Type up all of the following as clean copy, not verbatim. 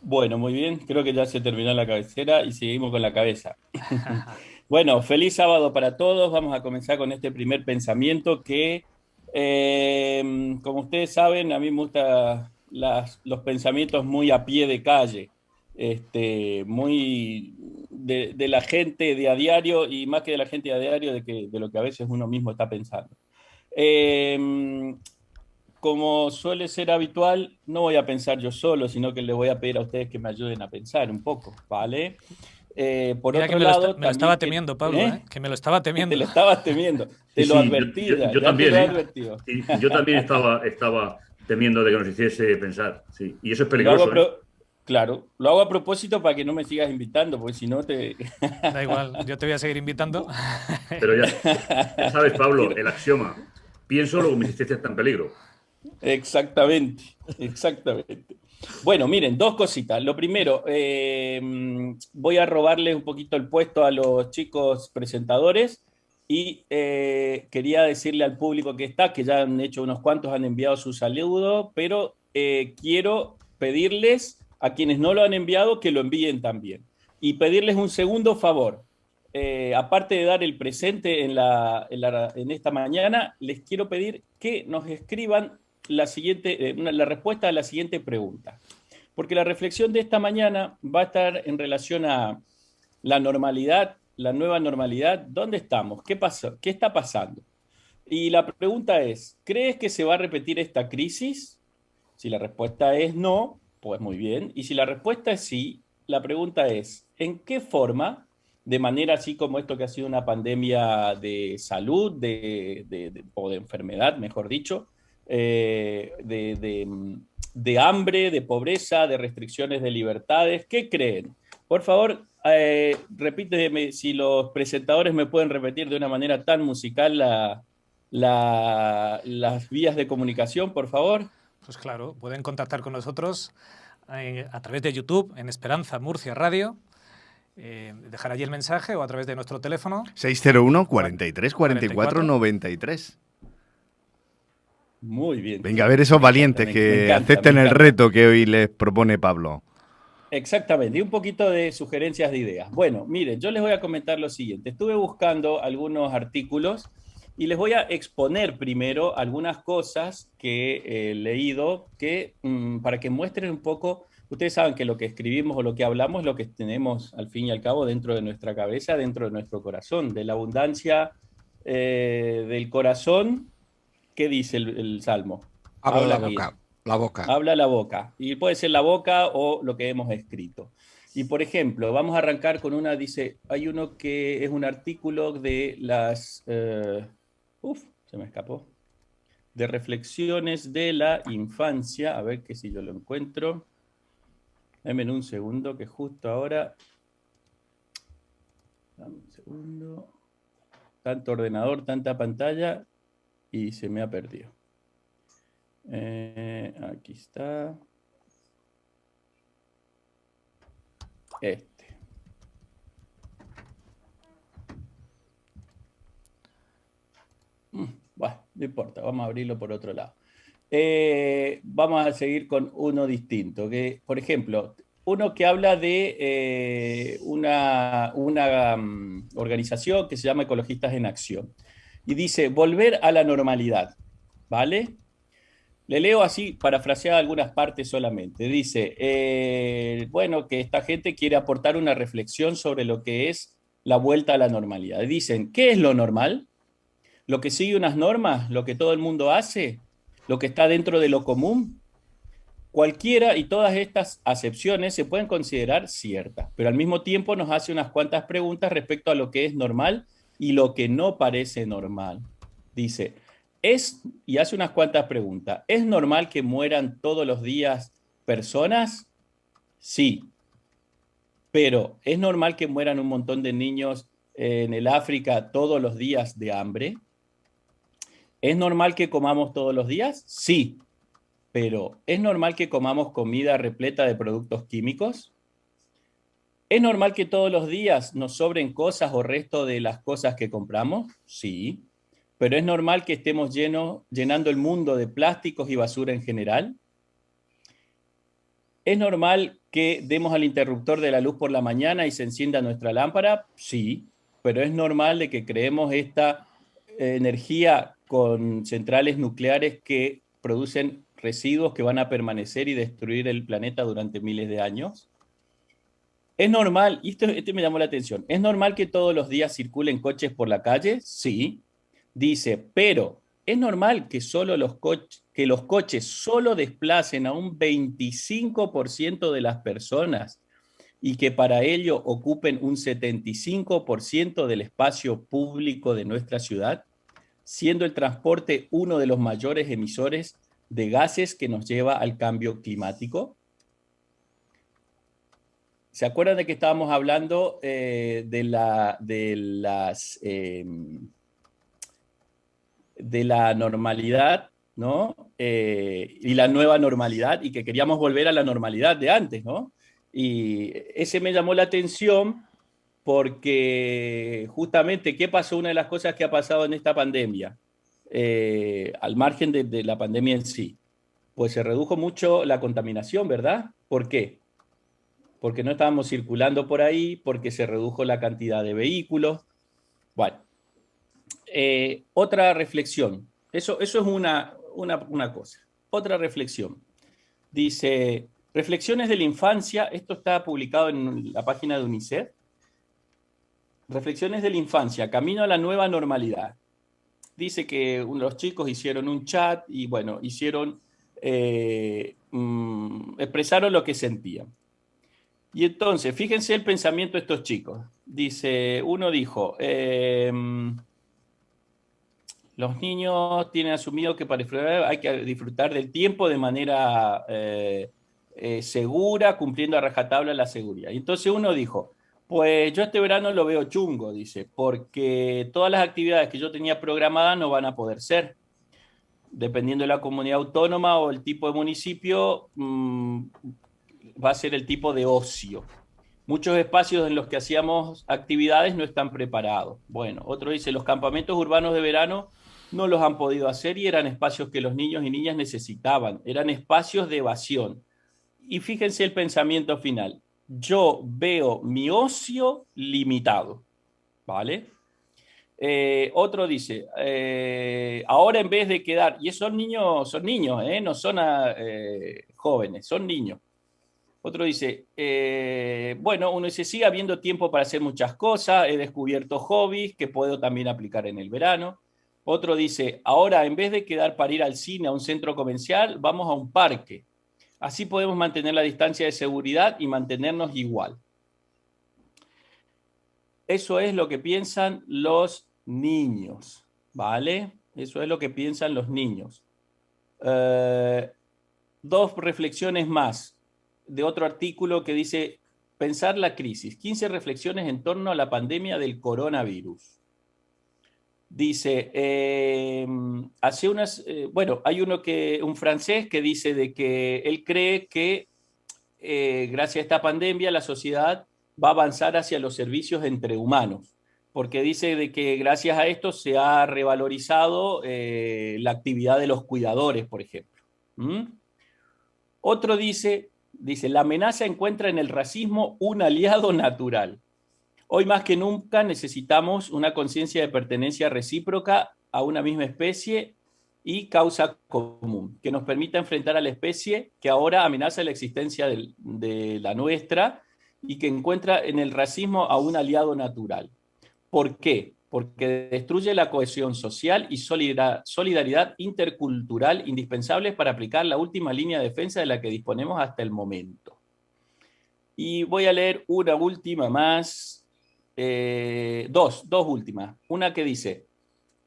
Bueno, muy bien. Creo que ya se terminó la cabecera y seguimos con la cabeza. Bueno, feliz sábado para todos. Vamos a comenzar con este primer pensamiento que, como ustedes saben, a mí me gustan los pensamientos muy a pie de calle, muy de la gente de a diario y más que de la gente de a diario, de lo que a veces uno mismo está pensando. Eh, Como suele ser habitual, no voy a pensar yo solo, sino que le voy a pedir a ustedes que me ayuden a pensar un poco, ¿vale? Por Mira que otro lado, me lo estaba también temiendo, Pablo, ¿eh? Que me lo estaba que te temiendo. lo estabas temiendo, Sí, te lo sí, advertí ya, yo ya te también, lo he ¿eh? advertido. Sí, yo también estaba temiendo de que nos hiciese pensar, sí. Y eso es Lo hago, peligroso, ¿eh? claro, lo hago a propósito para que no me sigas invitando, porque si no te... Da igual, yo te voy a seguir invitando. Pero ya sabes, Pablo, Quiero- el axioma, pienso, luego mi existencia está en peligro. Exactamente, exactamente. Bueno, miren, dos cositas. Lo primero, voy a robarle un poquito el puesto a los chicos presentadores y quería decirle al público que está, que ya han hecho unos cuantos, han enviado su saludo, pero quiero pedirles a quienes no lo han enviado que lo envíen también. Y pedirles un segundo favor. Aparte de dar el presente en esta mañana, les quiero pedir que nos escriban la respuesta a la siguiente pregunta. Porque la reflexión de esta mañana va a estar en relación a la normalidad, la nueva normalidad. ¿Dónde estamos? ¿Qué pasó? ¿Qué está pasando? Y la pregunta es, ¿crees que se va a repetir esta crisis? Si la respuesta es no, pues muy bien. Y si la respuesta es sí, la pregunta es, ¿en qué forma, de manera así como esto que ha sido una pandemia de salud o de enfermedad, mejor dicho, de hambre, de pobreza, de restricciones de libertades, ¿qué creen? Por favor, repíteme si los presentadores me pueden repetir de una manera tan musical las vías de comunicación, por favor. Pues claro, pueden contactar con nosotros a través de YouTube en Esperanza Murcia Radio, dejar allí el mensaje o a través de nuestro teléfono 601 43 44 44. 93. Muy bien, Venga, a ver esos me encanta, valientes me que encanta, me acepten el encanta. reto que hoy les propone Pablo. Exactamente, y un poquito de sugerencias de ideas. Bueno, miren, yo les voy a comentar lo siguiente. Estuve buscando algunos artículos y les voy a exponer primero algunas cosas que he leído para que muestren un poco, ustedes saben que lo que escribimos o lo que hablamos es lo que tenemos al fin y al cabo dentro de nuestra cabeza, dentro de nuestro corazón, de la abundancia del corazón. ¿Qué dice el Salmo? Habla Habla la aquí. boca, la boca. Habla la boca. Y puede ser la boca o lo que hemos escrito. Y por ejemplo, vamos a arrancar con dice, hay uno que es un artículo de se me escapó, de reflexiones de la infancia, a ver que si yo lo encuentro. Dame un segundo, que justo ahora, dame un segundo, tanto ordenador, tanta pantalla, y se me ha perdido. Aquí está. Este. Bueno, no importa, vamos a abrirlo por otro lado. Vamos a seguir con uno distinto, que, por ejemplo, uno que habla de una organización que se llama Ecologistas en Acción. Y dice, volver a la normalidad, ¿vale? Le leo así, parafraseada algunas partes solamente. Dice, bueno, que esta gente quiere aportar una reflexión sobre lo que es la vuelta a la normalidad. Dicen, ¿qué es lo normal? Lo que sigue unas normas, lo que todo el mundo hace, lo que está dentro de lo común. Cualquiera y todas estas acepciones se pueden considerar ciertas, pero al mismo tiempo nos hace unas cuantas preguntas respecto a lo que es normal y lo que no parece normal. Dice, y hace unas cuantas preguntas, ¿es normal que mueran todos los días personas? Sí, pero ¿es normal que mueran un montón de niños en el África todos los días de hambre? ¿Es normal que comamos todos los días? Sí, pero ¿es normal que comamos comida repleta de productos químicos? ¿Es normal que todos los días nos sobren cosas o resto de las cosas que compramos? Sí, pero ¿es normal que estemos llenando el mundo de plásticos y basura en general? ¿Es normal que demos al interruptor de la luz por la mañana y se encienda nuestra lámpara? Sí, pero es normal de que creemos esta energía con centrales nucleares que producen residuos que van a permanecer y destruir el planeta durante miles de años. ¿Es normal, y esto me llamó la atención, ¿es normal que todos los días circulen coches por la calle? Sí. Dice, pero ¿es normal que, que los coches solo desplacen a un 25% de las personas y que para ello ocupen un 75% del espacio público de nuestra ciudad, siendo el transporte uno de los mayores emisores de gases que nos lleva al cambio climático? ¿Se acuerdan de que estábamos hablando de la normalidad, ¿no? Y la nueva normalidad, y que queríamos volver a la normalidad de antes, ¿no? Y ese me llamó la atención porque justamente, ¿qué pasó? Una de las cosas que ha pasado en esta pandemia, al margen de la pandemia en sí, pues se redujo mucho la contaminación, ¿verdad? ¿Por qué? Porque no estábamos circulando por ahí, porque se redujo la cantidad de vehículos. Bueno, otra reflexión. Eso es una cosa. Otra reflexión. Dice, reflexiones de la infancia. Esto está publicado en la página de UNICEF. Reflexiones de la infancia, camino a la nueva normalidad. Dice que los chicos hicieron un chat y bueno, expresaron lo que sentían. Y entonces, fíjense el pensamiento de estos chicos. Dice, uno dijo, los niños tienen asumido que para disfrutar hay que disfrutar del tiempo de manera segura, cumpliendo a rajatabla la seguridad. Y entonces uno dijo, pues yo este verano lo veo chungo, dice, porque todas las actividades que yo tenía programadas no van a poder ser. Dependiendo de la comunidad autónoma o el tipo de municipio, va a ser el tipo de ocio. Muchos espacios en los que hacíamos actividades no están preparados. Bueno, otro dice, los campamentos urbanos de verano no los han podido hacer y eran espacios que los niños y niñas necesitaban. Eran espacios de evasión. Y fíjense el pensamiento final. Yo veo mi ocio limitado. ¿Vale? Otro dice, ahora en vez de quedar, y son niños, no son jóvenes, son niños. Otro dice, bueno, uno dice, sigue habiendo tiempo para hacer muchas cosas, he descubierto hobbies que puedo también aplicar en el verano. Otro dice, ahora en vez de quedar para ir al cine, a un centro comercial, vamos a un parque. Así podemos mantener la distancia de seguridad y mantenernos igual. Eso es lo que piensan los niños, ¿vale? Eso es lo que piensan los niños. Dos reflexiones más de otro artículo que dice pensar la crisis, 15 reflexiones en torno a la pandemia del coronavirus. Dice, hay un francés que dice de que él cree que gracias a esta pandemia la sociedad va a avanzar hacia los servicios entre humanos, porque dice de que gracias a esto se ha revalorizado la actividad de los cuidadores, por ejemplo. Otro dice, la amenaza encuentra en el racismo un aliado natural. Hoy más que nunca necesitamos una conciencia de pertenencia recíproca a una misma especie y causa común, que nos permita enfrentar a la especie que ahora amenaza la existencia de la nuestra y que encuentra en el racismo a un aliado natural. ¿Por qué? Porque destruye la cohesión social y solidaridad intercultural indispensables para aplicar la última línea de defensa de la que disponemos hasta el momento. Y voy a leer una última más, dos últimas. Una que dice,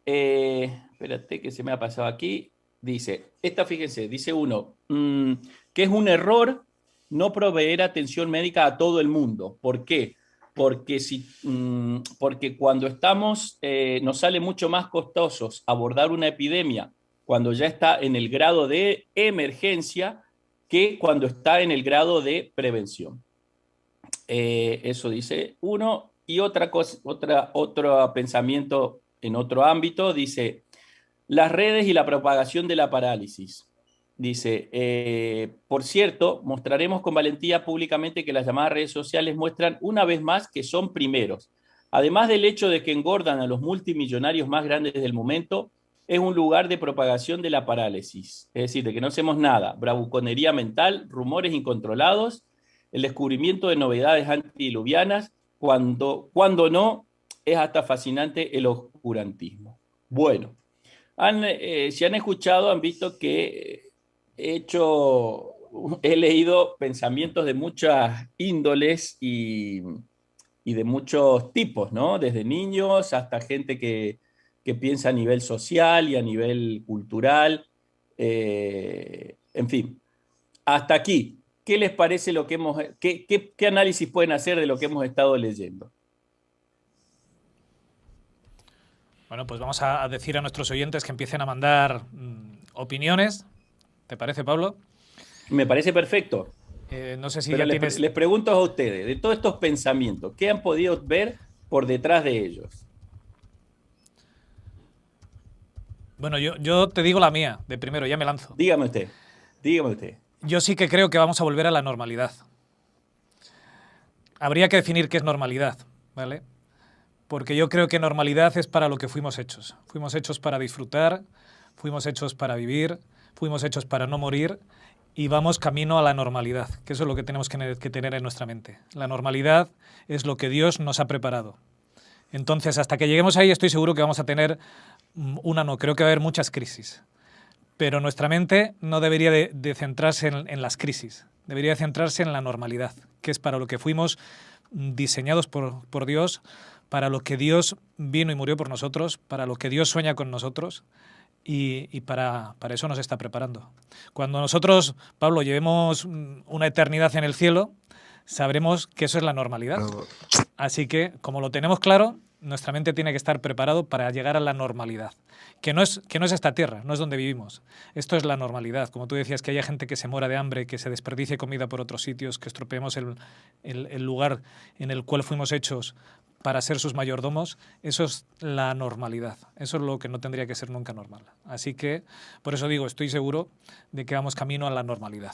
espérate que se me ha pasado aquí, dice, fíjense, dice uno, que es un error no proveer atención médica a todo el mundo. ¿Por qué? Porque cuando nos sale mucho más costosos abordar una epidemia cuando ya está en el grado de emergencia que cuando está en el grado de prevención. Eso dice uno. Y otro pensamiento en otro ámbito dice, las redes y la propagación de la parálisis. Dice, por cierto, mostraremos con valentía públicamente que las llamadas redes sociales muestran una vez más que son primeros. Además del hecho de que engordan a los multimillonarios más grandes del momento, es un lugar de propagación de la parálisis. Es decir, de que no hacemos nada, bravuconería mental, rumores incontrolados, el descubrimiento de novedades antidiluvianas, cuando no, es hasta fascinante el oscurantismo. Bueno, si han escuchado, han visto que he leído pensamientos de muchas índoles y de muchos tipos, ¿no? Desde niños hasta gente que piensa a nivel social y a nivel cultural. En fin, hasta aquí. ¿Qué les parece lo que qué análisis pueden hacer de lo que hemos estado leyendo? Bueno, pues vamos a decir a nuestros oyentes que empiecen a mandar opiniones. ¿Te parece, Pablo? Me parece perfecto. No sé si Pero ya tienes... les pregunto a ustedes, de todos estos pensamientos, ¿qué han podido ver por detrás de ellos? Bueno, yo te digo la mía, de primero, ya me lanzo. Dígame usted, dígame usted. Yo sí que creo que vamos a volver a la normalidad. Habría que definir qué es normalidad, ¿vale? Porque yo creo que normalidad es para lo que fuimos hechos. Fuimos hechos para disfrutar, fuimos hechos para vivir, fuimos hechos para no morir y vamos camino a la normalidad, que eso es lo que tenemos que tener en nuestra mente. La normalidad es lo que Dios nos ha preparado. Entonces, hasta que lleguemos ahí, estoy seguro que vamos a tener creo que va a haber muchas crisis. Pero nuestra mente no debería de centrarse en las crisis, debería de centrarse en la normalidad, que es para lo que fuimos diseñados por Dios, para lo que Dios vino y murió por nosotros, para lo que Dios sueña con nosotros y para eso nos está preparando. Cuando nosotros, Pablo, llevemos una eternidad en el cielo, sabremos que eso es la normalidad. Así que, como lo tenemos claro, nuestra mente tiene que estar preparado para llegar a la normalidad, que no es esta tierra, no es donde vivimos. Esto es la normalidad. Como tú decías, que haya gente que se muera de hambre, que se desperdicie comida por otros sitios, que estropeemos el lugar en el cual fuimos hechos para ser sus mayordomos, eso es la normalidad. Eso es lo que no tendría que ser nunca normal. Así que, por eso digo, estoy seguro de que vamos camino a la normalidad.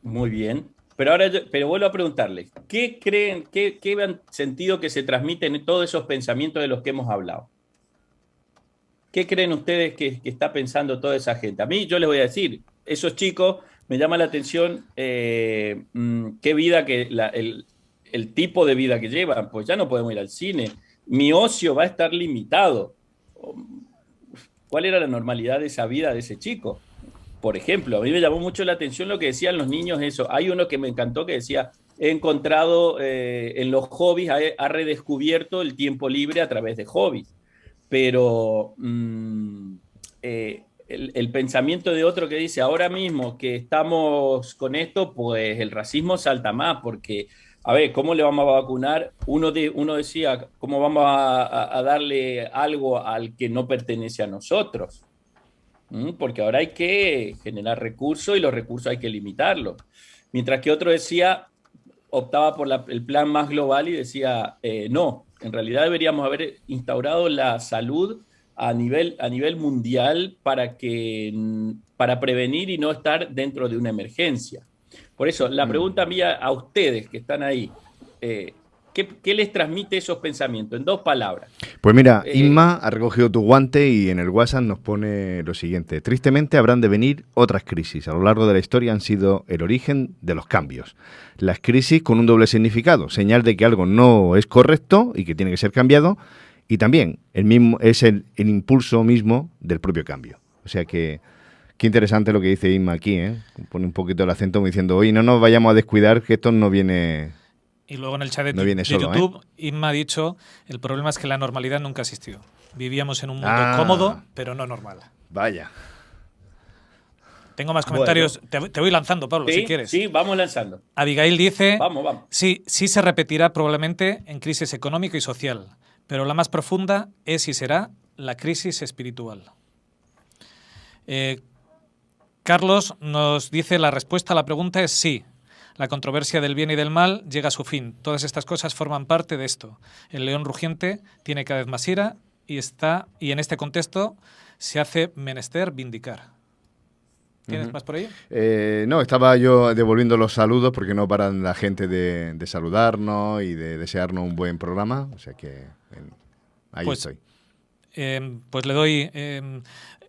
Muy bien. Pero vuelvo a preguntarle, ¿qué creen, qué han sentido que se transmiten en todos esos pensamientos de los que hemos hablado? ¿Qué creen ustedes que está pensando toda esa gente? A mí, yo les voy a decir, esos chicos, me llama la atención qué vida, el tipo de vida que llevan. Pues ya no podemos ir al cine. Mi ocio va a estar limitado. ¿Cuál era la normalidad de esa vida de ese chico? Por ejemplo, a mí me llamó mucho la atención lo que decían los niños eso. Hay uno que me encantó que decía, he encontrado en los hobbies, ha redescubierto el tiempo libre a través de hobbies. Pero el pensamiento de otro que dice, ahora mismo que estamos con esto, pues el racismo salta más, porque, a ver, ¿cómo le vamos a vacunar? Uno decía, ¿cómo vamos a darle algo al que no pertenece a nosotros? Porque ahora hay que generar recursos y los recursos hay que limitarlos. Mientras que otro decía, optaba por el plan más global y decía, no, en realidad deberíamos haber instaurado la salud a nivel mundial para prevenir y no estar dentro de una emergencia. Por eso, la pregunta mía a ustedes que están ahí, ¿qué les transmite esos pensamientos? En 2 palabras. Pues mira, Inma ha recogido tu guante y en el WhatsApp nos pone lo siguiente. Tristemente habrán de venir otras crisis. A lo largo de la historia han sido el origen de los cambios. Las crisis con un doble significado, señal de que algo no es correcto y que tiene que ser cambiado, y también es el impulso mismo del propio cambio. O sea que, qué interesante lo que dice Inma aquí, ¿eh? Pone un poquito el acento como diciendo, oye, no nos vayamos a descuidar que esto no viene... Y luego en el chat de solo, YouTube, Inma ha dicho, el problema es que la normalidad nunca existió. Vivíamos en un mundo cómodo, pero no normal. Vaya. Tengo más comentarios. Bueno. Te voy lanzando, Pablo, si quieres. Sí, vamos lanzando. Abigail dice, vamos. Sí se repetirá probablemente en crisis económica y social, pero la más profunda es y será la crisis espiritual. Carlos nos dice, la respuesta a la pregunta es sí. La controversia del bien y del mal llega a su fin. Todas estas cosas forman parte de esto. El león rugiente tiene cada vez más ira y en este contexto se hace menester vindicar. ¿Tienes más por ahí? No, estaba yo devolviendo los saludos porque no paran la gente de saludarnos y de desearnos un buen programa. O sea que ahí Pues, estoy. Pues le doy...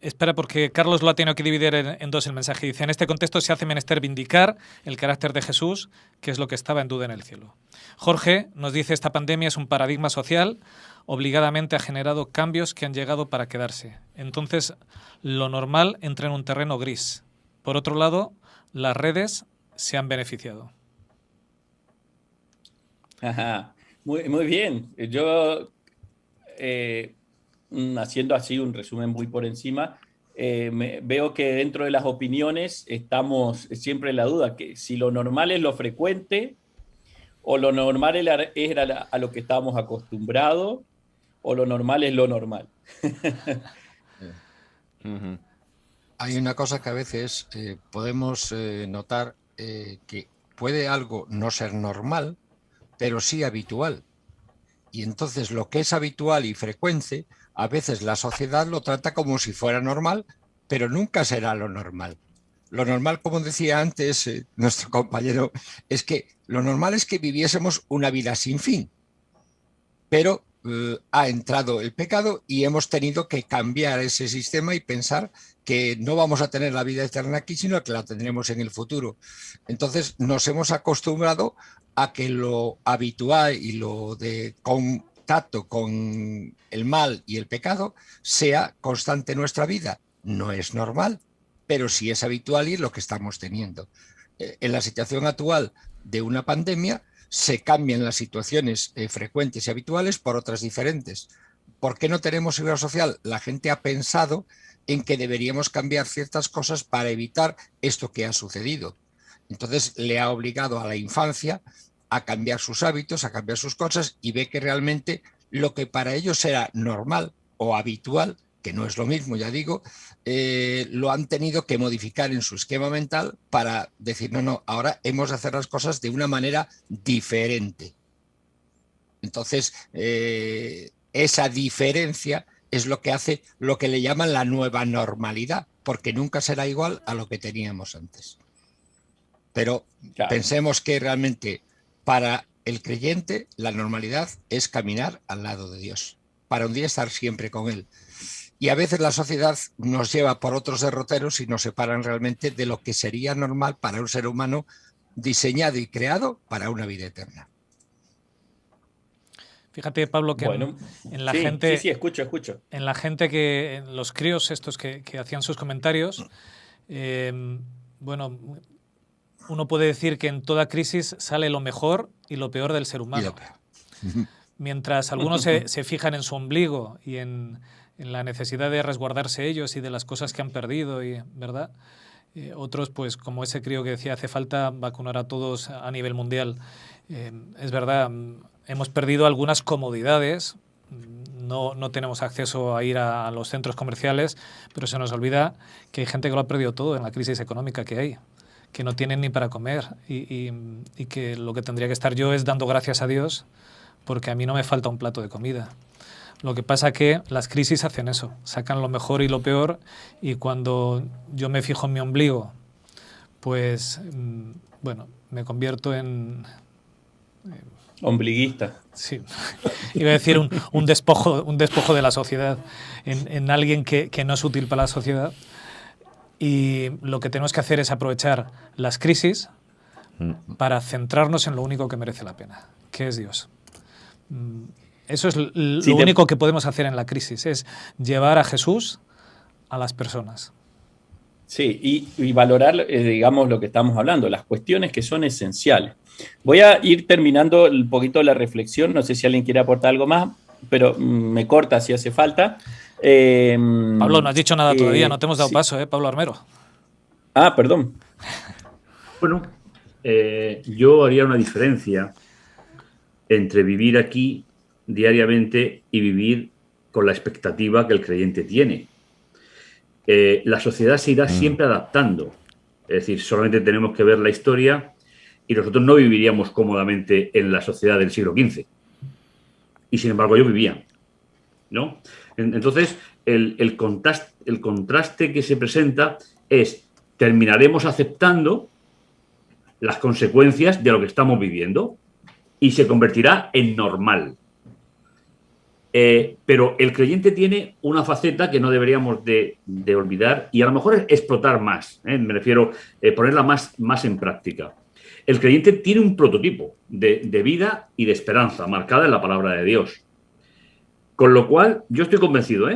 espera, porque Carlos lo ha tenido que dividir en dos el mensaje. Dice, en este contexto se hace menester vindicar el carácter de Jesús, que es lo que estaba en duda en el cielo. Jorge nos dice, esta pandemia es un paradigma social, obligadamente ha generado cambios que han llegado para quedarse. Entonces, lo normal entra en un terreno gris. Por otro lado, las redes se han beneficiado. Ajá. Muy bien. Yo, haciendo así un resumen muy por encima, veo que dentro de las opiniones estamos siempre en la duda, que si lo normal es lo frecuente, o lo normal era a lo que estábamos acostumbrados, o lo normal es lo normal. Hay una cosa que a veces podemos notar que puede algo no ser normal, pero sí habitual. Y entonces lo que es habitual y frecuente, a veces la sociedad lo trata como si fuera normal, pero nunca será lo normal. Lo normal, como decía antes nuestro compañero, es que lo normal es que viviésemos una vida sin fin. Pero ha entrado el pecado y hemos tenido que cambiar ese sistema y pensar que no vamos a tener la vida eterna aquí, sino que la tendremos en el futuro. Entonces nos hemos acostumbrado a que lo habitual y lo de contacto con el mal y el pecado sea constante en nuestra vida. No es normal, pero sí es habitual y es lo que estamos teniendo. En la situación actual de una pandemia, se cambian las situaciones frecuentes y habituales por otras diferentes. ¿Por qué no tenemos seguridad social? La gente ha pensado en que deberíamos cambiar ciertas cosas para evitar esto que ha sucedido. Entonces le ha obligado a la infancia a cambiar sus hábitos, a cambiar sus cosas, y ve que realmente lo que para ellos era normal o habitual, que no es lo mismo, ya digo, lo han tenido que modificar en su esquema mental para decir, no, ahora hemos de hacer las cosas de una manera diferente. Entonces, esa diferencia es lo que hace lo que le llaman la nueva normalidad, porque nunca será igual a lo que teníamos antes. Pero claro, pensemos que realmente para el creyente la normalidad es caminar al lado de Dios, para un día estar siempre con Él. Y a veces la sociedad nos lleva por otros derroteros y nos separan realmente de lo que sería normal para un ser humano diseñado y creado para una vida eterna. Fíjate, Pablo, que bueno, en la gente... Sí, escucho. En la gente que... En los críos estos que hacían sus comentarios, bueno, uno puede decir que en toda crisis sale lo mejor y lo peor del ser humano. Mientras algunos se fijan en su ombligo y en la necesidad de resguardarse ellos y de las cosas que han perdido, ¿verdad? Otros, pues como ese crío que decía, hace falta vacunar a todos a nivel mundial. Es verdad, hemos perdido algunas comodidades, no tenemos acceso a ir a los centros comerciales, pero se nos olvida que hay gente que lo ha perdido todo en la crisis económica que hay, que no tienen ni para comer y que lo que tendría que estar yo es dando gracias a Dios porque a mí no me falta un plato de comida. Lo que pasa que las crisis hacen eso, sacan lo mejor y lo peor, y cuando yo me fijo en mi ombligo, pues, bueno, me convierto en... Ombliguista. Sí, iba a decir un despojo de la sociedad, en alguien que no es útil para la sociedad. Y lo que tenemos que hacer es aprovechar las crisis para centrarnos en lo único que merece la pena, que es Dios. Eso es lo único que podemos hacer en la crisis, es llevar a Jesús a las personas. Sí, y valorar, digamos, lo que estamos hablando, las cuestiones que son esenciales. Voy a ir terminando un poquito la reflexión, no sé si alguien quiere aportar algo más, pero me corta si hace falta. Pablo, no has dicho nada todavía, no te hemos dado paso, Pablo Armero. Ah, perdón. Bueno, yo haría una diferencia entre vivir aquí diariamente y vivir con la expectativa que el creyente tiene. La sociedad se irá siempre adaptando. Es decir, solamente tenemos que ver la historia y nosotros no viviríamos cómodamente en la sociedad del siglo XV. Y sin embargo yo vivía, ¿no? Entonces, el contraste que se presenta es terminaremos aceptando las consecuencias de lo que estamos viviendo y se convertirá en normal. Pero el creyente tiene una faceta que no deberíamos de olvidar y a lo mejor es explotar más, me refiero a ponerla más en práctica. El creyente tiene un prototipo de vida y de esperanza marcada en la palabra de Dios. Con lo cual, yo estoy convencido,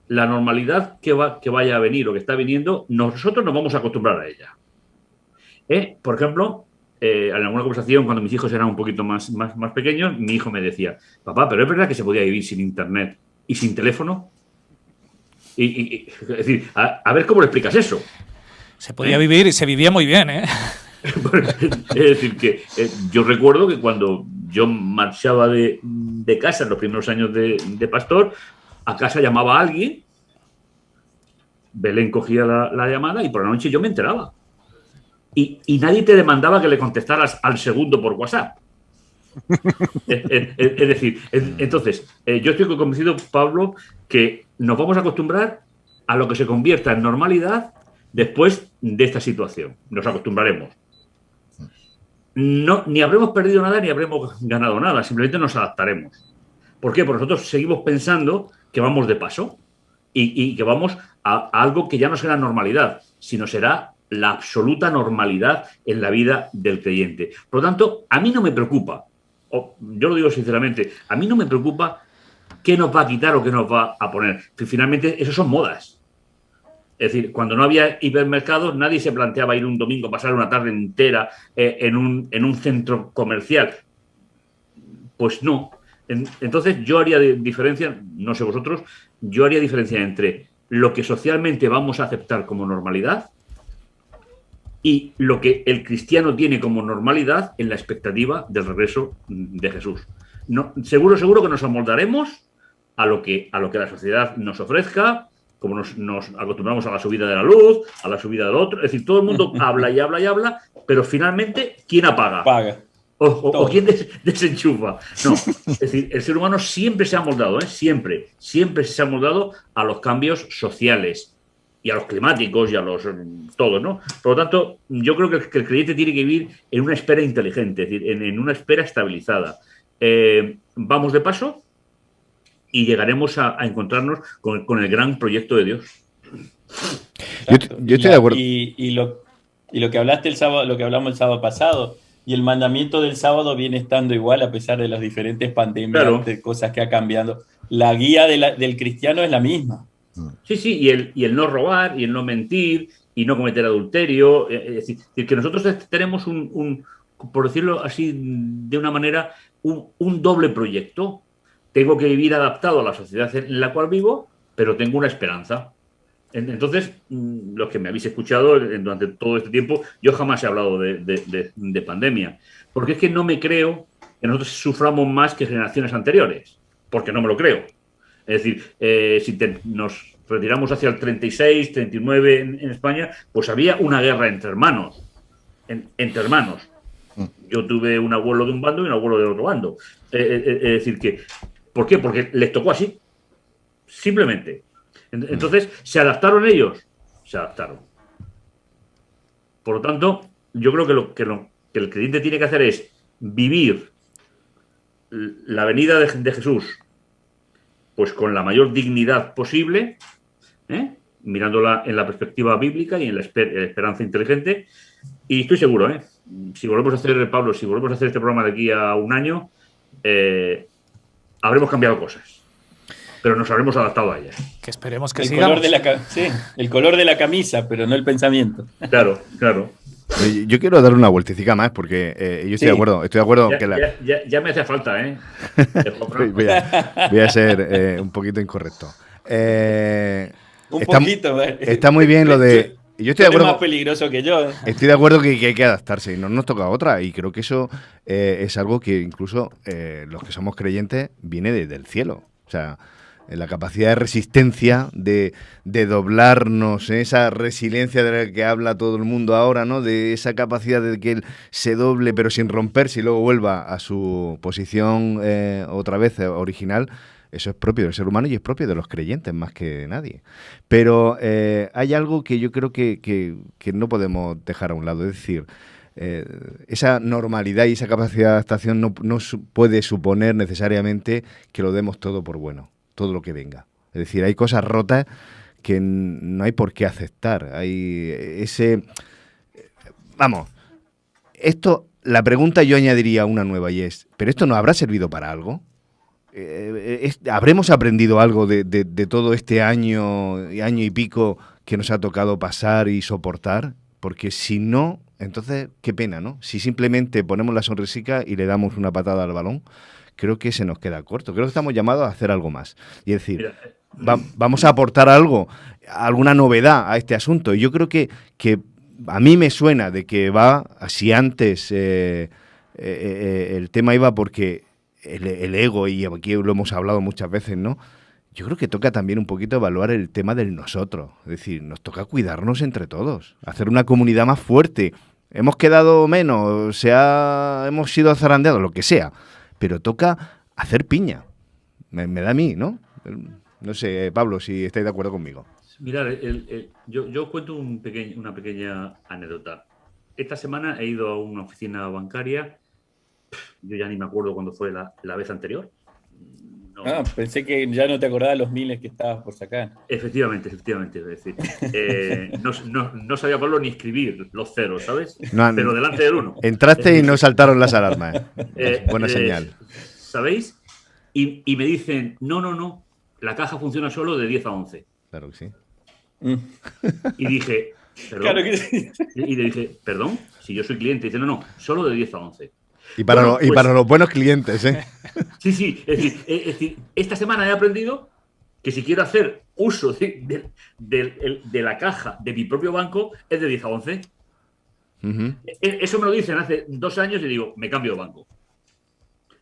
la normalidad que vaya a venir o que está viniendo, nosotros nos vamos a acostumbrar a ella. Por ejemplo, en alguna conversación, cuando mis hijos eran un poquito más pequeños, mi hijo me decía, papá, ¿pero es verdad que se podía vivir sin internet y sin teléfono? Es decir, a ver cómo le explicas eso. Se podía vivir y se vivía muy bien, ¿eh? Es decir, que yo recuerdo que cuando yo marchaba de casa en los primeros años de pastor, a casa llamaba a alguien, Belén cogía la llamada y por la noche yo me enteraba. Y nadie te demandaba que le contestaras al segundo por WhatsApp. Es decir, entonces, yo estoy convencido, Pablo, que nos vamos a acostumbrar a lo que se convierta en normalidad después de esta situación. Nos acostumbraremos. No, ni habremos perdido nada ni habremos ganado nada, simplemente nos adaptaremos. ¿Por qué? Porque nosotros seguimos pensando que vamos de paso y que vamos a algo que ya no será normalidad, sino será la absoluta normalidad en la vida del creyente. Por lo tanto, a mí no me preocupa, yo lo digo sinceramente, a mí no me preocupa qué nos va a quitar o qué nos va a poner. Finalmente, eso son modas. Es decir, cuando no había hipermercados, nadie se planteaba ir un domingo, pasar una tarde entera en un centro comercial. Pues no. Entonces yo haría diferencia, no sé vosotros, yo haría diferencia entre lo que socialmente vamos a aceptar como normalidad y lo que el cristiano tiene como normalidad en la expectativa del regreso de Jesús. No, seguro que nos amoldaremos a lo que la sociedad nos ofrezca, como nos acostumbramos a la subida de la luz, a la subida del otro. Es decir, todo el mundo habla y habla y habla, pero finalmente, ¿quién apaga? Paga. O quién desenchufa. No, es decir, el ser humano siempre se ha moldado, siempre se ha moldado a los cambios sociales y a los climáticos y a los todos, ¿no? Por lo tanto, yo creo que el creyente tiene que vivir en una espera inteligente, es decir, en una espera estabilizada. Vamos de paso y llegaremos a encontrarnos con el gran proyecto de Dios. Yo estoy de acuerdo. Y lo que hablaste el sábado, lo que hablamos el sábado pasado, y el mandamiento del sábado viene estando igual a pesar de las diferentes pandemias, claro, de cosas que ha cambiado. La guía del cristiano es la misma. Sí, y el no robar, y el no mentir, y no cometer adulterio. Es decir, que nosotros tenemos por decirlo así de una manera, un doble proyecto. Tengo que vivir adaptado a la sociedad en la cual vivo, pero tengo una esperanza. Entonces, los que me habéis escuchado durante todo este tiempo, yo jamás he hablado de pandemia, porque es que no me creo que nosotros suframos más que generaciones anteriores, porque no me lo creo. Es decir, si nos retiramos hacia el 36, 39 en España, pues había una guerra entre hermanos. Entre hermanos. Yo tuve un abuelo de un bando y un abuelo del otro bando. Es decir, que ¿por qué? Porque les tocó así. Simplemente. Entonces, ¿se adaptaron ellos? Se adaptaron. Por lo tanto, yo creo que el creyente tiene que hacer es vivir la venida de Jesús pues con la mayor dignidad posible, mirándola en la perspectiva bíblica y en la esperanza inteligente. Y estoy seguro, si volvemos a hacer, Pablo, si volvemos a hacer este programa de aquí a un año, habremos cambiado cosas. Pero nos habremos adaptado a ellas. Que esperemos que el sigamos. El color de la camisa, pero no el pensamiento. Claro. Yo quiero dar una vueltecita más porque yo estoy de acuerdo. Estoy de acuerdo ya me hace falta, voy a ser un poquito incorrecto. Está muy bien lo de. Yo estoy de acuerdo. Es más peligroso que yo. Estoy de acuerdo que hay que adaptarse y no nos toca otra. Y creo que eso es algo que incluso los que somos creyentes viene del cielo. O sea, la capacidad de resistencia, de doblarnos, esa resiliencia de la que habla todo el mundo ahora, ¿no? De esa capacidad de que él se doble pero sin romperse y luego vuelva a su posición otra vez original. Eso es propio del ser humano y es propio de los creyentes más que de nadie. Pero hay algo que yo creo que no podemos dejar a un lado. Es decir, esa normalidad y esa capacidad de adaptación no puede suponer necesariamente que lo demos todo por bueno, todo lo que venga. Es decir, hay cosas rotas que no hay por qué aceptar. Hay ese... Vamos, esto, la pregunta yo añadiría una nueva y es, ¿pero esto nos habrá servido para algo? ¿Habremos aprendido algo de todo este año y pico que nos ha tocado pasar y soportar? Porque si no, entonces, qué pena, ¿no? Si simplemente ponemos la sonrisica y le damos una patada al balón, creo que se nos queda corto. Creo que estamos llamados a hacer algo más. Y es decir, vamos a aportar algo, alguna novedad a este asunto. Y yo creo que a mí me suena de que va, si antes el tema iba porque el ego, y aquí lo hemos hablado muchas veces, ¿no? Yo creo que toca también un poquito evaluar el tema del nosotros. Es decir, nos toca cuidarnos entre todos, hacer una comunidad más fuerte. Hemos quedado menos, hemos sido zarandeados, lo que sea, pero toca hacer piña. Me da a mí, ¿no? No sé, Pablo, si estáis de acuerdo conmigo. Mirad, yo cuento una pequeña anécdota. Esta semana he ido a una oficina bancaria, yo ya ni me acuerdo cuándo fue la vez anterior. No. Pensé que ya no te acordabas los miles que estabas por sacar. Efectivamente. Es decir, no sabía Pablo ni escribir los ceros, ¿sabes? No, pero delante del 1. Entraste y no saltaron las alarmas. Buena señal. ¿Sabéis? Y me dicen, no, la caja funciona solo de 10 a 11. Claro que sí. Y dije, perdón. Claro que sí. Y le dije, perdón, si yo soy cliente. Y dice, no, solo de 10 a 11. Y para los buenos clientes, ¿eh? Sí. Es decir, esta semana he aprendido que si quiero hacer uso de la caja de mi propio banco, es de 10 a 11. Uh-huh. Eso me lo dicen hace 2 años y digo, me cambio de banco.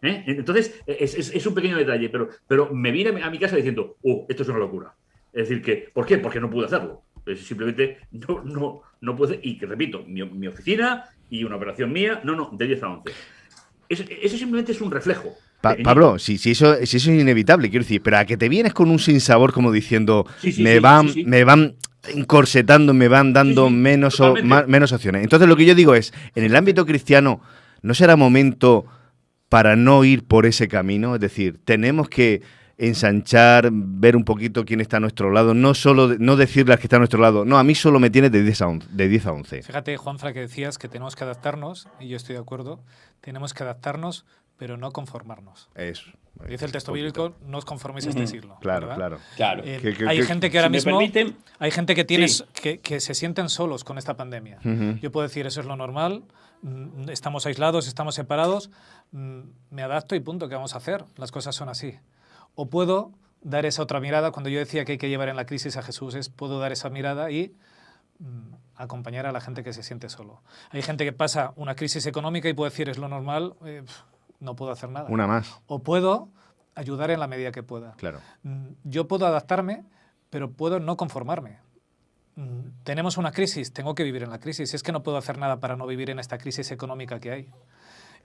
Entonces, es un pequeño detalle, pero me vine a mi casa diciendo, esto es una locura. Es decir, ¿por qué? Porque no pude hacerlo. Simplemente no pude. Y que repito, mi oficina y una operación mía, de 10 a 11. Eso simplemente es un reflejo. Pablo, si eso es inevitable, quiero decir, pero a que te vienes con un sinsabor como diciendo, me van encorsetando, me van dando menos opciones. Entonces lo que yo digo es, en el ámbito cristiano, ¿no será momento para no ir por ese camino? Es decir, tenemos que ensanchar, ver un poquito quién está a nuestro lado, no decirle al que está a nuestro lado, no, a mí solo me tienes de 10 a 11. Fíjate, Juanfra, que decías que tenemos que adaptarnos, y yo estoy de acuerdo, tenemos que adaptarnos, pero no conformarnos. Eso. Dice el texto bíblico, no os conforméis a este siglo. Claro, ¿verdad? Claro. Hay gente que ahora mismo, hay gente que se sienten solos con esta pandemia. Yo puedo decir, eso es lo normal, estamos aislados, estamos separados, me adapto y punto, ¿qué vamos a hacer? Las cosas son así. O puedo dar esa otra mirada, cuando yo decía que hay que llevar en la crisis a Jesús, puedo dar esa mirada y acompañar a la gente que se siente solo. Hay gente que pasa una crisis económica y puede decir, es lo normal, no puedo hacer nada. Una más. O puedo ayudar en la medida que pueda. Claro. Yo puedo adaptarme, pero puedo no conformarme. Tenemos una crisis, tengo que vivir en la crisis. Es que no puedo hacer nada para no vivir en esta crisis económica que hay.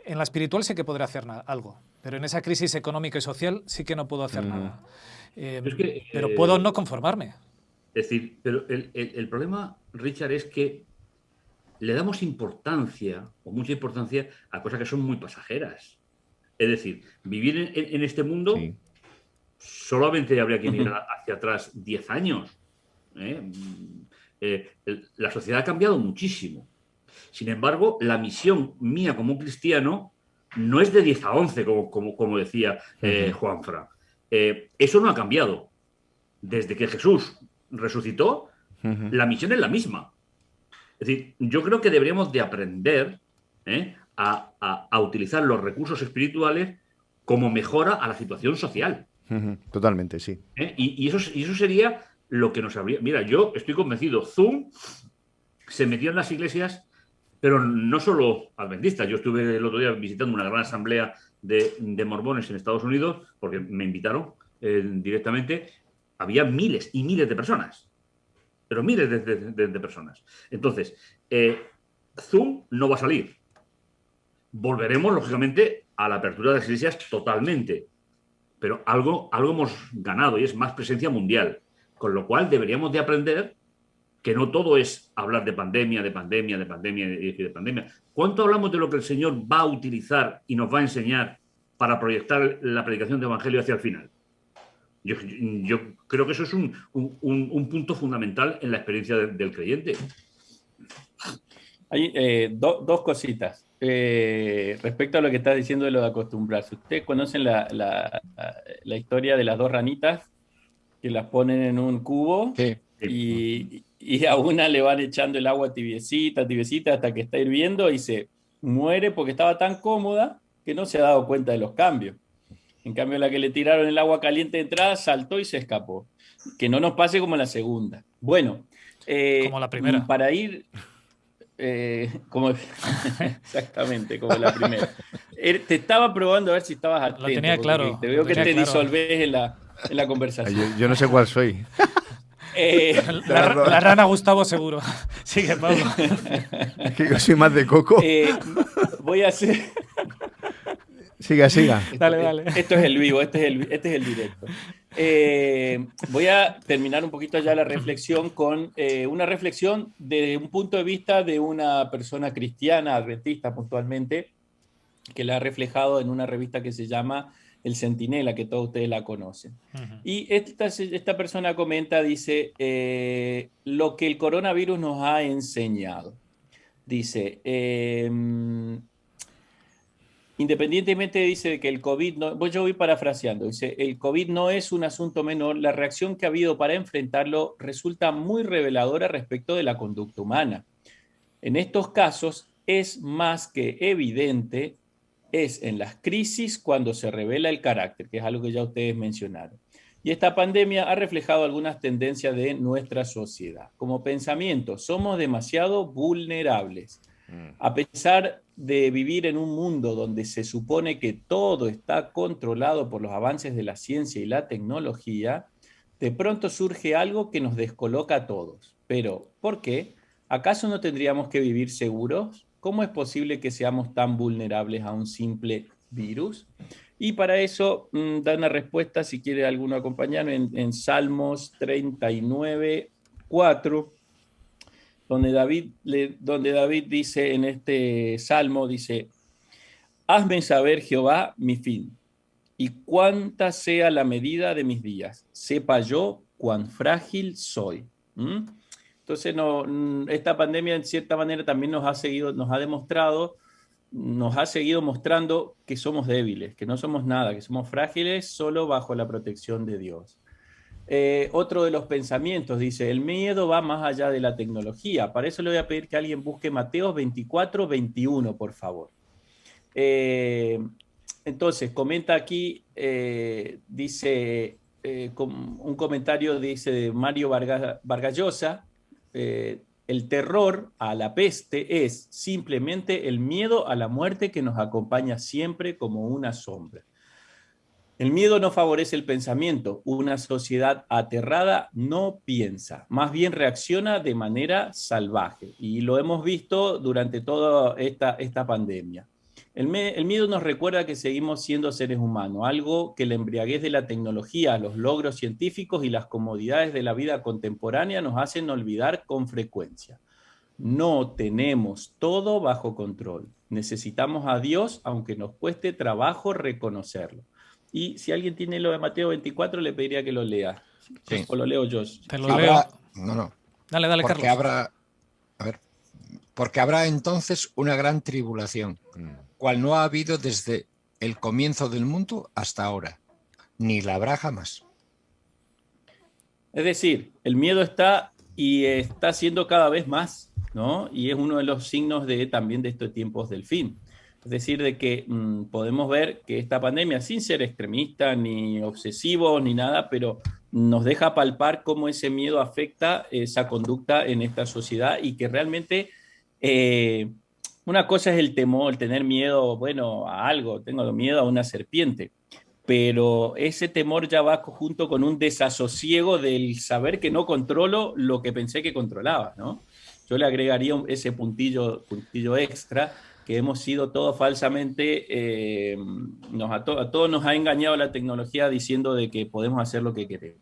En la espiritual sí que podré hacer algo, pero en esa crisis económica y social sí que no puedo hacer nada. Pero puedo no conformarme. Es decir, pero el problema, Richard, es que le damos importancia, o mucha importancia, a cosas que son muy pasajeras. Es decir, vivir en este mundo, solamente habría que mirar hacia atrás 10 años. La sociedad ha cambiado muchísimo. Sin embargo, la misión mía como cristiano no es de 10 a 11, como decía Juanfra. Eso no ha cambiado. Desde que Jesús resucitó, la misión es la misma. Es decir, yo creo que deberíamos de aprender a utilizar los recursos espirituales como mejora a la situación social. Totalmente, sí. Y eso sería lo que nos habría... Mira, yo estoy convencido, Zoom se metió en las iglesias, pero no solo adventistas. Yo estuve el otro día visitando una gran asamblea de mormones en Estados Unidos, porque me invitaron directamente. Había miles y miles de personas, pero miles de personas. Entonces, Zoom no va a salir. Volveremos, lógicamente, a la apertura de las iglesias totalmente. pero algo hemos ganado y es más presencia mundial. Con lo cual deberíamos de aprender que no todo es hablar de pandemia, de pandemia, de pandemia y de pandemia. ¿Cuánto hablamos de lo que el Señor va a utilizar y nos va a enseñar para proyectar la predicación del Evangelio hacia el final? Yo creo que eso es un punto fundamental en la experiencia del creyente. Hay dos cositas. Respecto a lo que está diciendo de lo de acostumbrarse. ¿Ustedes conocen la historia de las dos ranitas que las ponen en un cubo? Sí. Y a una le van echando el agua tibiecita, tibiecita, hasta que está hirviendo y se muere porque estaba tan cómoda que no se ha dado cuenta de los cambios. En cambio, la que le tiraron el agua caliente de entrada saltó y se escapó. Que no nos pase como la segunda. Bueno, como la primera. Para ir... exactamente, como la primera. Te estaba probando a ver si estabas atento. Lo tenía claro. Te veo que te disolvés en la conversación. Yo no sé cuál soy. La rana Gustavo seguro. Sigue, Pablo. Es que yo soy más de Coco. Voy a hacer... Siga. Dale. Esto es el vivo, este es el directo. Voy a terminar un poquito ya la reflexión con una reflexión desde un punto de vista de una persona cristiana, adventista puntualmente, que la ha reflejado en una revista que se llama El Centinela, que todos ustedes la conocen. Uh-huh. Y esta persona comenta, dice, lo que el coronavirus nos ha enseñado. Dice... Independientemente, dice que el COVID, yo voy parafraseando, dice, el COVID no es un asunto menor, la reacción que ha habido para enfrentarlo resulta muy reveladora respecto de la conducta humana. En estos casos es más que evidente, es en las crisis cuando se revela el carácter, que es algo que ya ustedes mencionaron. Y esta pandemia ha reflejado algunas tendencias de nuestra sociedad. Como pensamiento, somos demasiado vulnerables. A pesar de vivir en un mundo donde se supone que todo está controlado por los avances de la ciencia y la tecnología, de pronto surge algo que nos descoloca a todos. Pero, ¿por qué? ¿Acaso no tendríamos que vivir seguros? ¿Cómo es posible que seamos tan vulnerables a un simple virus? Y para eso da una respuesta, si quiere alguno acompañarme, en Salmos 39, 4, donde David dice en este salmo, dice, hazme saber, Jehová, mi fin, y cuánta sea la medida de mis días, sepa yo cuán frágil soy. Entonces, esta pandemia en cierta manera también nos ha seguido mostrando que somos débiles, que no somos nada, que somos frágiles solo bajo la protección de Dios. Otro de los pensamientos dice, el miedo va más allá de la tecnología. Para eso le voy a pedir que alguien busque Mateo 24, 21, por favor. Entonces, comenta aquí, dice, un comentario dice de Mario Vargas Llosa, el terror a la peste es simplemente el miedo a la muerte que nos acompaña siempre como una sombra. El miedo no favorece el pensamiento. Una sociedad aterrada no piensa, más bien reacciona de manera salvaje. Y lo hemos visto durante toda esta pandemia. El miedo nos recuerda que seguimos siendo seres humanos, algo que la embriaguez de la tecnología, los logros científicos y las comodidades de la vida contemporánea nos hacen olvidar con frecuencia. No tenemos todo bajo control. Necesitamos a Dios, aunque nos cueste trabajo reconocerlo. Y si alguien tiene lo de Mateo 24, le pediría que lo lea. Sí. O lo leo yo. Te lo leo. No. Dale, porque Carlos. Porque habrá entonces una gran tribulación, cual no ha habido desde el comienzo del mundo hasta ahora, ni la habrá jamás. Es decir, el miedo está y está siendo cada vez más, ¿no? Y es uno de los signos también de estos tiempos del fin. Es decir, de que podemos ver que esta pandemia, sin ser extremista, ni obsesivo, ni nada, pero nos deja palpar cómo ese miedo afecta esa conducta en esta sociedad y que realmente una cosa es el temor, el tener miedo, bueno, a algo, tengo miedo a una serpiente, pero ese temor ya va junto con un desasosiego del saber que no controlo lo que pensé que controlaba, ¿no? Yo le agregaría ese puntillo extra que hemos sido todos falsamente, a todos nos ha engañado la tecnología diciendo de que podemos hacer lo que queremos.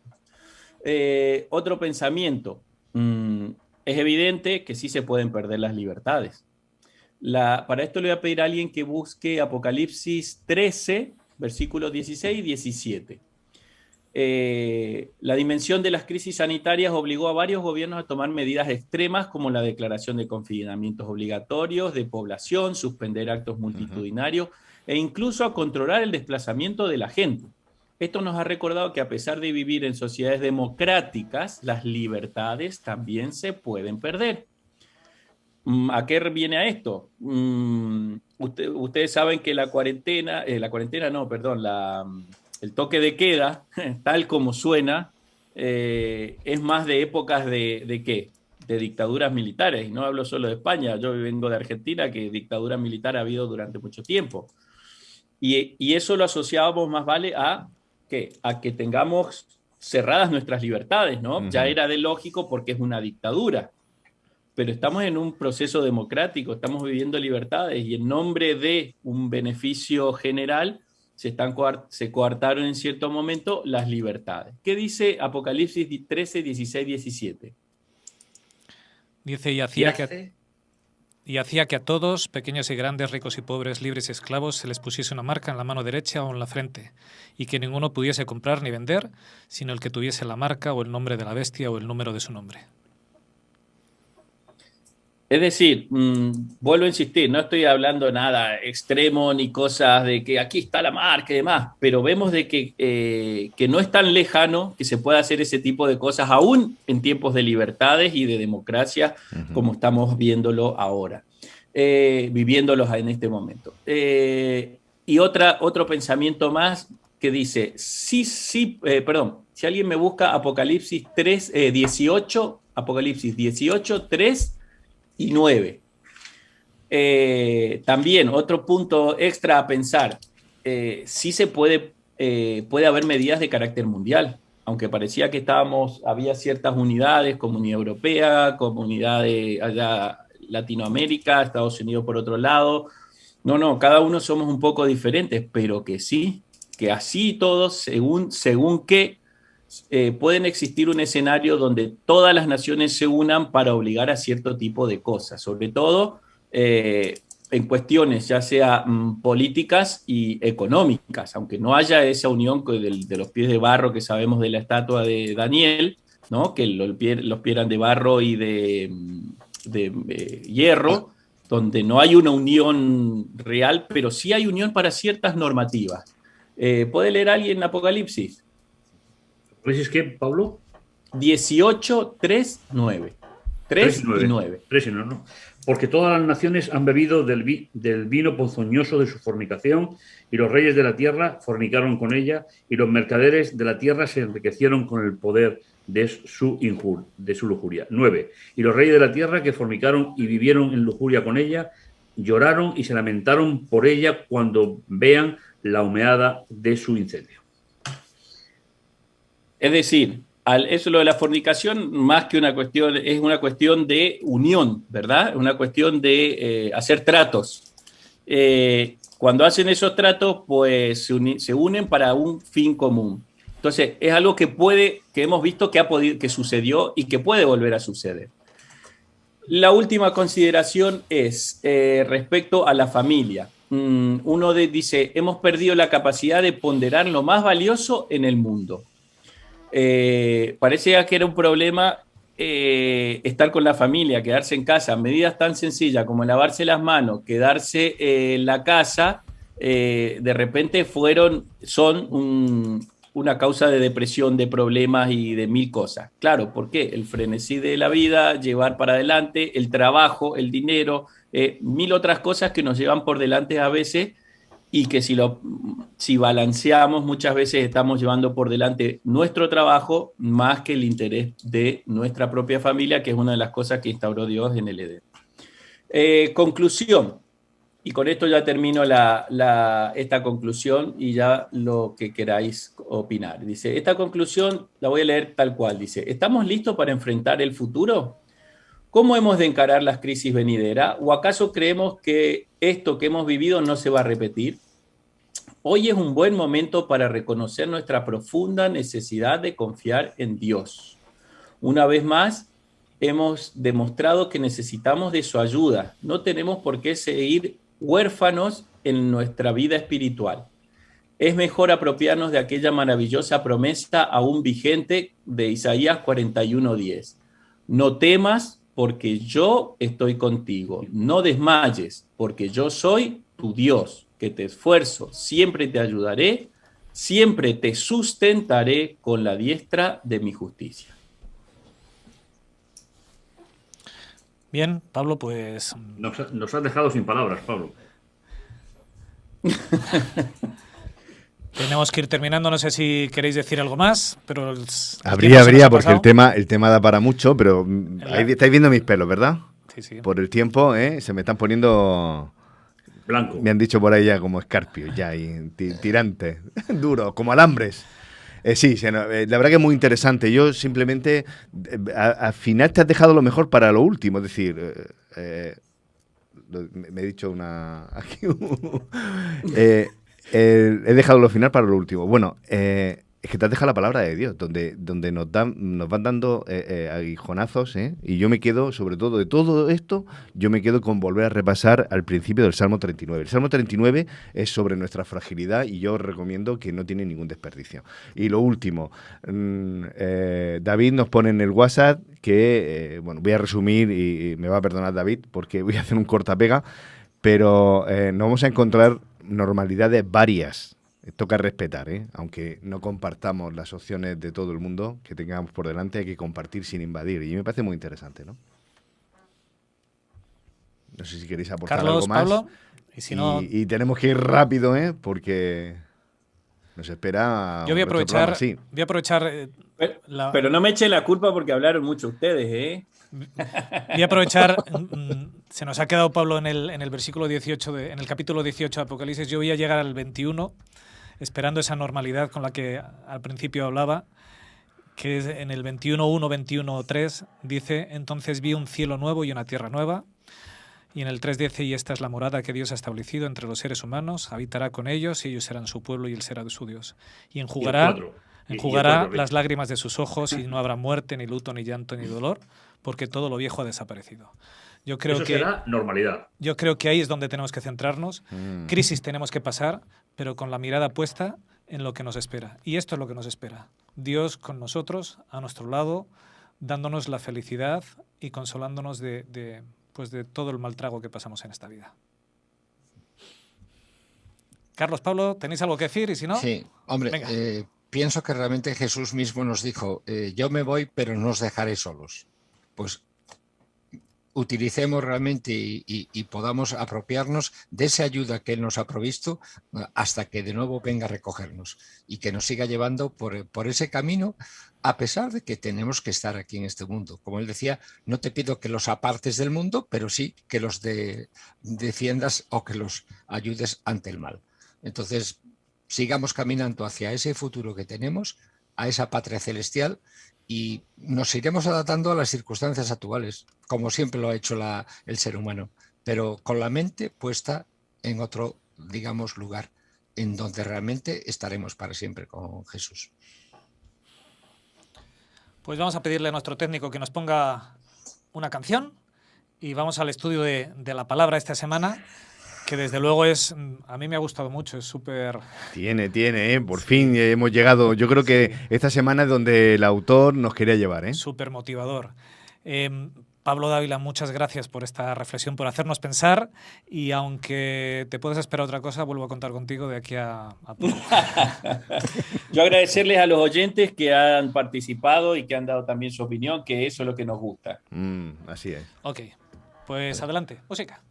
Otro pensamiento, es evidente que sí se pueden perder las libertades. Para esto le voy a pedir a alguien que busque Apocalipsis 13, versículos 16 y 17. La dimensión de las crisis sanitarias obligó a varios gobiernos a tomar medidas extremas como la declaración de confinamientos obligatorios de población, suspender actos multitudinarios e incluso a controlar el desplazamiento de la gente. Esto nos ha recordado que a pesar de vivir en sociedades democráticas, las libertades también se pueden perder. ¿A qué viene a esto? Ustedes saben que el toque de queda, tal como suena, es más de épocas ¿de qué? De dictaduras militares. Y no hablo solo de España, yo vengo de Argentina, que dictadura militar ha habido durante mucho tiempo. Y eso lo asociábamos más vale a que tengamos cerradas nuestras libertades, ¿no? Ya era de lógico porque es una dictadura. Pero estamos en un proceso democrático, estamos viviendo libertades y en nombre de un beneficio general se coartaron en cierto momento las libertades. ¿Qué dice Apocalipsis 13, 16, 17? Dice, y hacía que a todos, pequeños y grandes, ricos y pobres, libres y esclavos, se les pusiese una marca en la mano derecha o en la frente, y que ninguno pudiese comprar ni vender, sino el que tuviese la marca o el nombre de la bestia o el número de su nombre. Es decir, vuelvo a insistir, no estoy hablando nada extremo ni cosas de que aquí está la marca y demás, pero vemos de que no es tan lejano que se pueda hacer ese tipo de cosas aún en tiempos de libertades y de democracia como estamos viéndolo ahora, viviéndolos en este momento. Y otro pensamiento más que dice, si alguien me busca Apocalipsis 18, 3 y 9. También otro punto extra a pensar, sí se puede haber medidas de carácter mundial, aunque parecía que había ciertas unidades, Comunidad Europea, Comunidad de allá Latinoamérica, Estados Unidos por otro lado. No, cada uno somos un poco diferentes, pero que sí, que así todos, según que pueden existir un escenario donde todas las naciones se unan para obligar a cierto tipo de cosas, sobre todo en cuestiones ya sea políticas y económicas, aunque no haya esa unión de los pies de barro que sabemos de la estatua de Daniel, ¿no? Que los pies eran de barro y de hierro, donde no hay una unión real, pero sí hay unión para ciertas normativas. ¿Puede leer alguien Apocalipsis? ¿Apocalipsis qué, Pablo? 18, 3, 9. 3 y 9. 3 y 9, ¿no? Porque todas las naciones han bebido del vino ponzoñoso de su fornicación, y los reyes de la tierra fornicaron con ella, y los mercaderes de la tierra se enriquecieron con el poder de su lujuria. 9. Y los reyes de la tierra que fornicaron y vivieron en lujuria con ella, lloraron y se lamentaron por ella cuando vean la humeada de su incendio. Es decir, eso lo de la fornicación, más que una cuestión, es una cuestión de unión, ¿verdad? Una cuestión de hacer tratos. Cuando hacen esos tratos, pues se unen para un fin común. Entonces, es algo que hemos visto que sucedió y que puede volver a suceder. La última consideración es respecto a la familia. Uno dice, hemos perdido la capacidad de ponderar lo más valioso en el mundo. Parecía que era un problema estar con la familia, quedarse en casa. Medidas tan sencillas como lavarse las manos, quedarse en la casa, de repente son una causa de depresión, de problemas y de mil cosas. Claro, ¿por qué? El frenesí de la vida, llevar para adelante, el trabajo, el dinero, mil otras cosas que nos llevan por delante a veces, y que si balanceamos, muchas veces estamos llevando por delante nuestro trabajo más que el interés de nuestra propia familia, que es una de las cosas que instauró Dios en el Edén. Conclusión, y con esto ya termino esta conclusión y ya lo que queráis opinar. Dice, esta conclusión la voy a leer tal cual. Dice, ¿estamos listos para enfrentar el futuro? ¿Cómo hemos de encarar las crisis venideras? ¿O acaso creemos que esto que hemos vivido no se va a repetir? Hoy es un buen momento para reconocer nuestra profunda necesidad de confiar en Dios. Una vez más, hemos demostrado que necesitamos de su ayuda. No tenemos por qué seguir huérfanos en nuestra vida espiritual. Es mejor apropiarnos de aquella maravillosa promesa aún vigente de Isaías 41:10. No temas, porque yo estoy contigo. No desmayes, porque yo soy tu Dios, que te esfuerzo, siempre te ayudaré, siempre te sustentaré con la diestra de mi justicia. Bien, Pablo, pues... Nos has dejado sin palabras, Pablo. Tenemos que ir terminando, no sé si queréis decir algo más, pero... Habría, porque el tema da para mucho, pero ahí estáis viendo mis pelos, ¿verdad? Sí. Por el tiempo, se me están poniendo... Blanco. Me han dicho por ahí ya como escarpios, ya, y tirantes, duros, como alambres. Sí, la verdad que es muy interesante. Yo simplemente, al final te has dejado lo mejor para lo último, es decir... me he dicho una... Aquí, he dejado lo final para lo último. Bueno, es que te has dejado la palabra de Dios, donde nos van dando aguijonazos, y yo me quedo, sobre todo de todo esto, yo me quedo con volver a repasar al principio del Salmo 39. El Salmo 39 es sobre nuestra fragilidad y yo os recomiendo que no tiene ningún desperdicio. Y lo último, David nos pone en el WhatsApp que, voy a resumir y me va a perdonar David porque voy a hacer un cortapega, pero nos vamos a encontrar normalidades varias. Toca respetar, aunque no compartamos las opciones de todo el mundo que tengamos por delante, hay que compartir sin invadir. Y me parece muy interesante, ¿no? No sé si queréis aportar Carlos, algo más. Pablo, y si no... Y tenemos que ir rápido, porque nos espera... Yo voy a aprovechar... Sí. Voy a aprovechar pero no me echen la culpa porque hablaron mucho ustedes, ¿eh? Voy a aprovechar... se nos ha quedado Pablo en el versículo 18, en el capítulo 18 de Apocalipsis. Yo voy a llegar al 21... esperando esa normalidad con la que al principio hablaba, que es en el 21.1, 21.3, dice: entonces vi un cielo nuevo y una tierra nueva, y en el 3 dice: y esta es la morada que Dios ha establecido entre los seres humanos, habitará con ellos, y ellos serán su pueblo y él será de su Dios. Y enjugará las lágrimas de sus ojos, y no habrá muerte, ni luto, ni llanto, ni dolor, porque todo lo viejo ha desaparecido. Yo creo Eso será normalidad. Yo creo que ahí es donde tenemos que centrarnos. Crisis tenemos que pasar, pero con la mirada puesta en lo que nos espera. Y esto es lo que nos espera. Dios con nosotros, a nuestro lado, dándonos la felicidad y consolándonos de todo el mal trago que pasamos en esta vida. Carlos, Pablo, ¿tenéis algo que decir? Y si no... Sí, hombre, pienso que realmente Jesús mismo nos dijo, yo me voy, pero no os dejaré solos. Pues utilicemos realmente y podamos apropiarnos de esa ayuda que Él nos ha provisto hasta que de nuevo venga a recogernos y que nos siga llevando por ese camino, a pesar de que tenemos que estar aquí en este mundo. Como Él decía, no te pido que los apartes del mundo, pero sí que los defiendas o que los ayudes ante el mal. Entonces, sigamos caminando hacia ese futuro que tenemos, a esa patria celestial, y nos iremos adaptando a las circunstancias actuales, como siempre lo ha hecho el ser humano, pero con la mente puesta en otro, digamos, lugar, en donde realmente estaremos para siempre con Jesús. Pues vamos a pedirle a nuestro técnico que nos ponga una canción y vamos al estudio de la palabra esta semana, que desde luego a mí me ha gustado mucho, es súper... Tiene, por fin hemos llegado. Yo creo que esta semana es donde el autor nos quería llevar, Súper motivador. Pablo Dávila, muchas gracias por esta reflexión, por hacernos pensar, y aunque te puedes esperar otra cosa, vuelvo a contar contigo de aquí a poco. Yo agradecerles a los oyentes que han participado y que han dado también su opinión, que eso es lo que nos gusta. Así es. Ok, pues adelante, música.